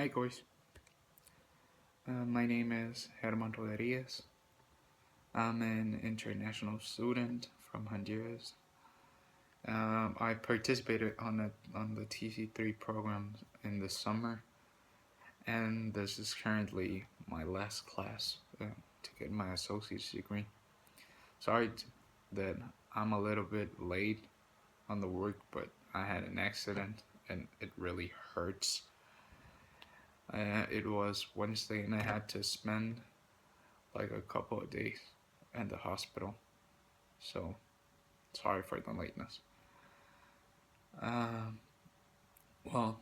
Hi, guys. My name is Herman Rodriguez. I'm an international student from Honduras. I participated on the TC3 program in the summer, and this is currently my last class to get my associate's degree. Sorry that I'm a little bit late on the work, but I had an accident and it really hurts. It was Wednesday, and I had to spend like a couple of days in the hospital. So sorry for the lateness. Um, well,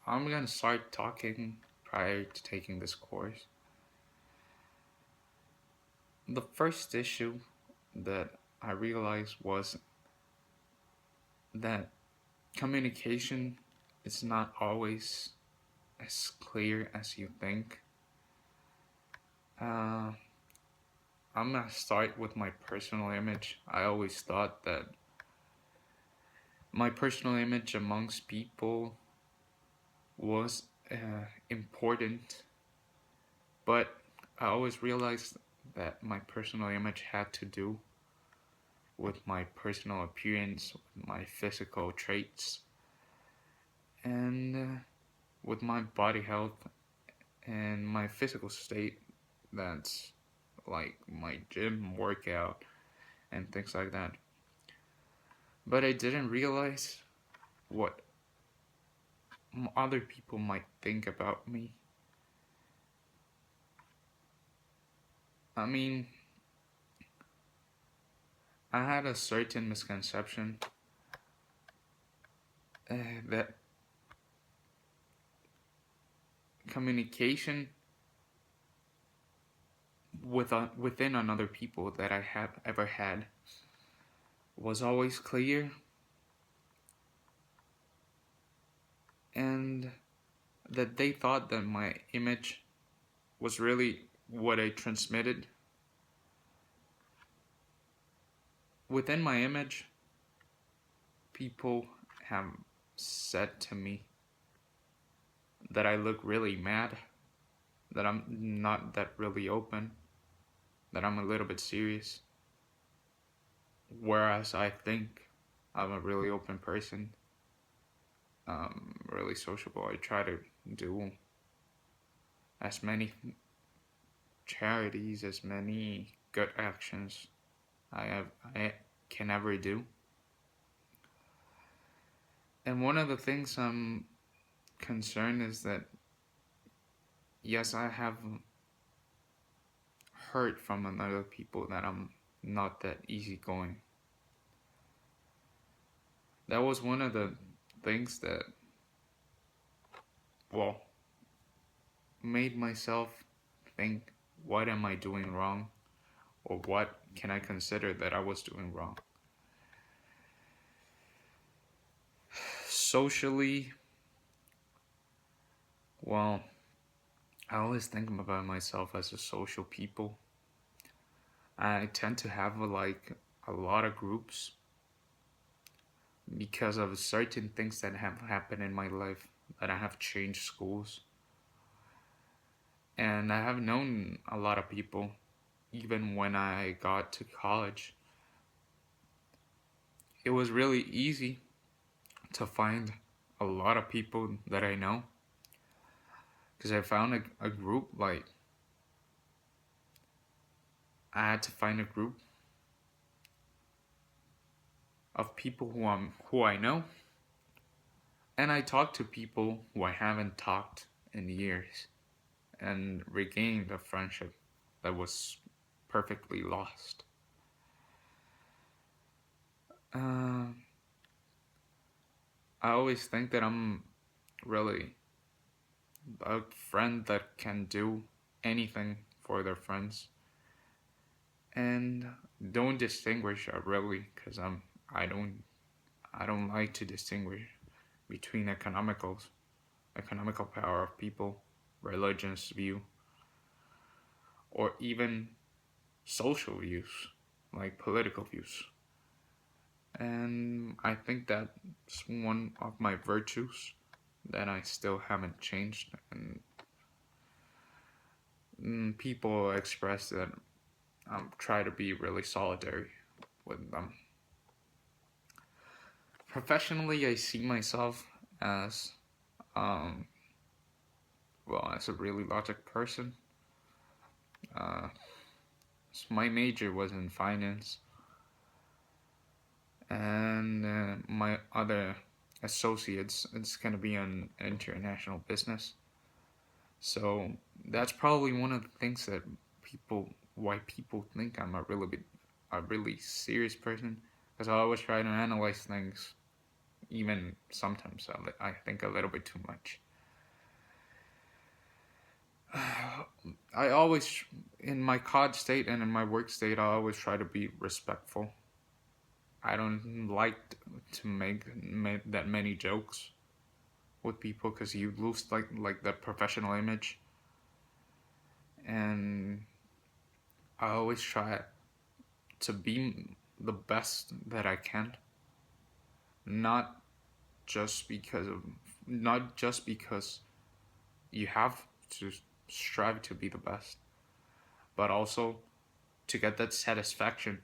I'm gonna start talking prior to taking this course. The first issue that I realized was that communication is not always as clear as you think. Uh, I'm gonna start with my personal image. I always thought that my personal image amongst people was important, but I always realized that my personal image had to do with my personal appearance, with my physical traits, and with my body health and my physical state. That's like my gym workout and things like that. But I didn't realize what other people might think about me. I mean, I had a certain misconception that communication within another people that I have ever had was always clear, and that they thought that my image was really what I transmitted. Within my image, people have said to me that I look really mad, that I'm not that really open, that I'm a little bit serious, whereas I think I'm a really open person, really sociable. I try to do as many charities, as many good actions I can ever do. And one of the things I'm concerned is that yes, I have heard from other people that I'm not that easygoing. That was one of the things that, well, made myself think, what am I doing wrong? Or what can I consider that I was doing wrong? Socially, well, I always think about myself as a social people. I tend to have like a lot of groups because of certain things that have happened in my life, that I have changed schools. And I have known a lot of people even when I got to college. It was really easy to find a lot of people that I know because I found a group. Like, I had to find a group of people who I know, and I talked to people who I haven't talked in years, and regained a friendship that was perfectly lost. Uh, I always think that I'm really a friend that can do anything for their friends, and don't distinguish really, because I don't I don't like to distinguish between economical power of people, religious view, or even social views, like political views. And I think that's one of my virtues, that I still haven't changed, and people express that I try to be really solitary with them. Professionally, I see myself as um, as a really logic person. Uh, so my major was in finance, and my other associates it's gonna be on international business. So that's probably one of the things that why people think I'm a really serious person, because I always try to analyze things, even sometimes I think a little bit too much. I always, in my COD state and in my work state, I always try to be respectful. I don't like to make that many jokes with people because you lose like that professional image, and I always try to be the best that I can, not just because of not just because you have to strive to be the best, but also to get that satisfaction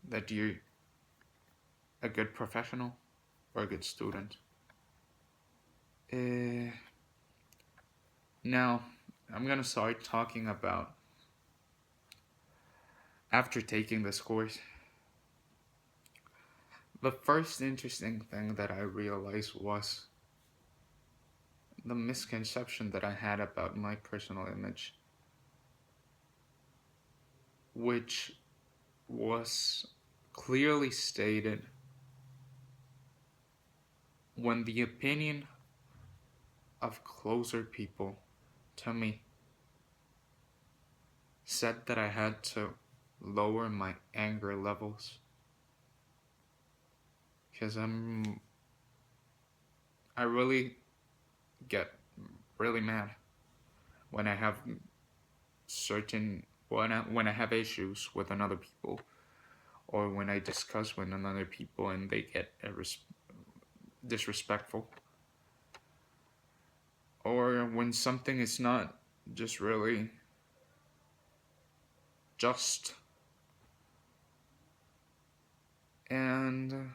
that you're a good professional or a good student. Uh, Now, I'm gonna start talking about after taking this course. The first interesting thing that I realized was the misconception that I had about my personal image, which was clearly stated when the opinion of closer people to me said that I had to lower my anger levels because I really get really mad when I have when I have issues with another people, or when I discuss with another people and they get disrespectful, or when something is not just really just. And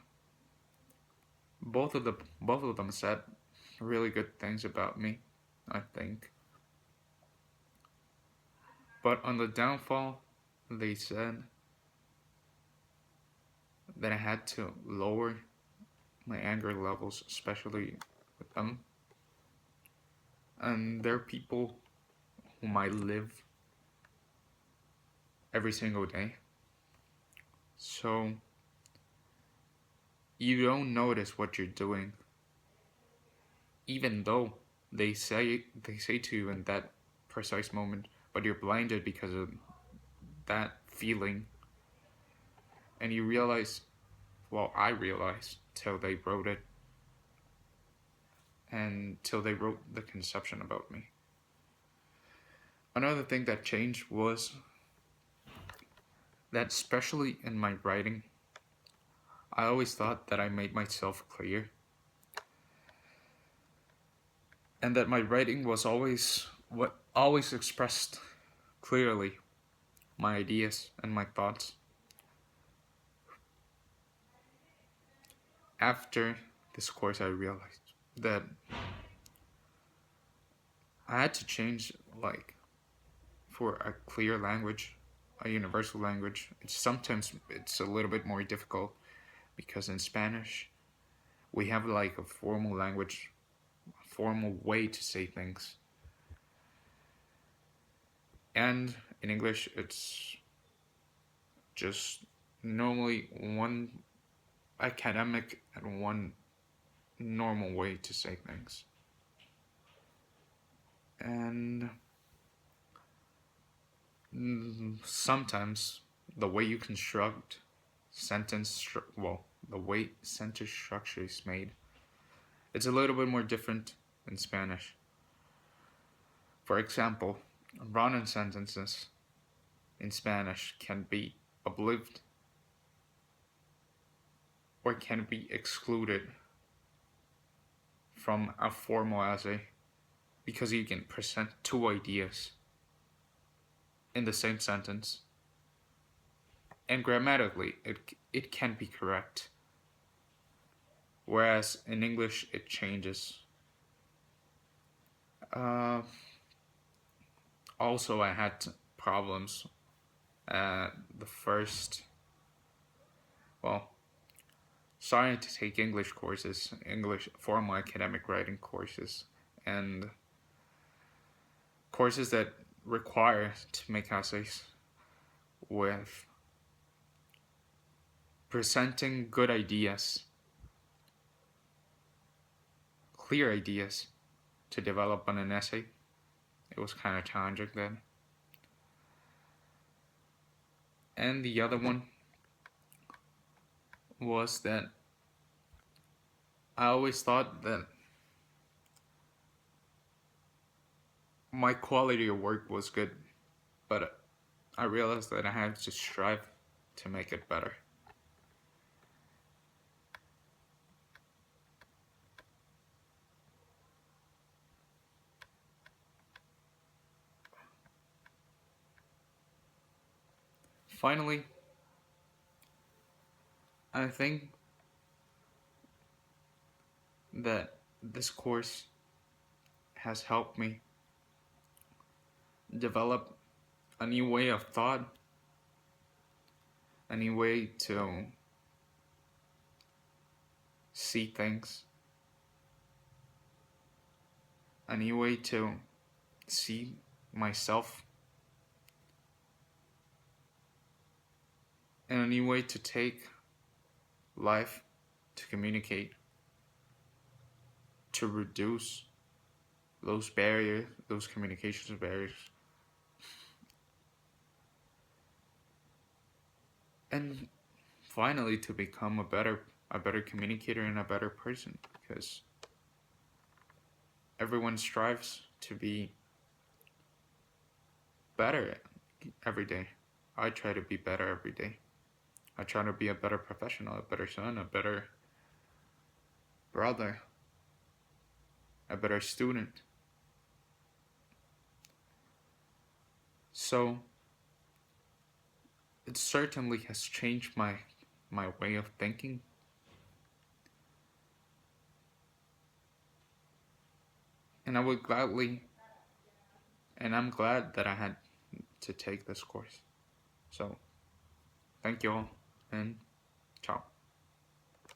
both of them said really good things about me, I think. But on the downfall, they said that I had to lower my anger levels, especially with them. And they're people whom I live every single day. So you don't notice what you're doing, even though they say to you in that precise moment, but you're blinded because of that feeling, and you realize, well, I realized till they wrote it, and till they wrote the conception about me. Another thing that changed was that, especially in my writing, I always thought that I made myself clear, and that my writing was always expressed clearly my ideas and my thoughts. After this course, I realized that I had to change, like, for a clear language, a universal language. It's a little bit more difficult because in Spanish we have like a formal language, a formal way to say things, and in English it's just normally one academic and one normal way to say things. And sometimes the way you construct the way sentence structure is made, it's a little bit more different in Spanish. For example, run-on sentences in Spanish can be oblived or can be excluded from a formal essay because you can present two ideas in the same sentence, and grammatically it can be correct, whereas in English it changes. Uh, Also, I had problems at the first, well, starting to take English courses, English formal academic writing courses, and courses that require to make essays with presenting good ideas, clear ideas to develop on an essay. It was kind of challenging then. And the other one was that I always thought that my quality of work was good, but I realized that I had to strive to make it better. Finally, I think that this course has helped me develop a new way of thought, a new way to see things, a new way to see myself, and a new way to take life, to communicate, to reduce those barriers, those communications barriers, and finally to become a better communicator and a better person, because everyone strives to be better every day. I try to be better every day. I try to be a better professional, a better son, a better brother, a better student. So it certainly has changed my way of thinking, and I would gladly, and I'm glad that I had to take this course. So thank you all, and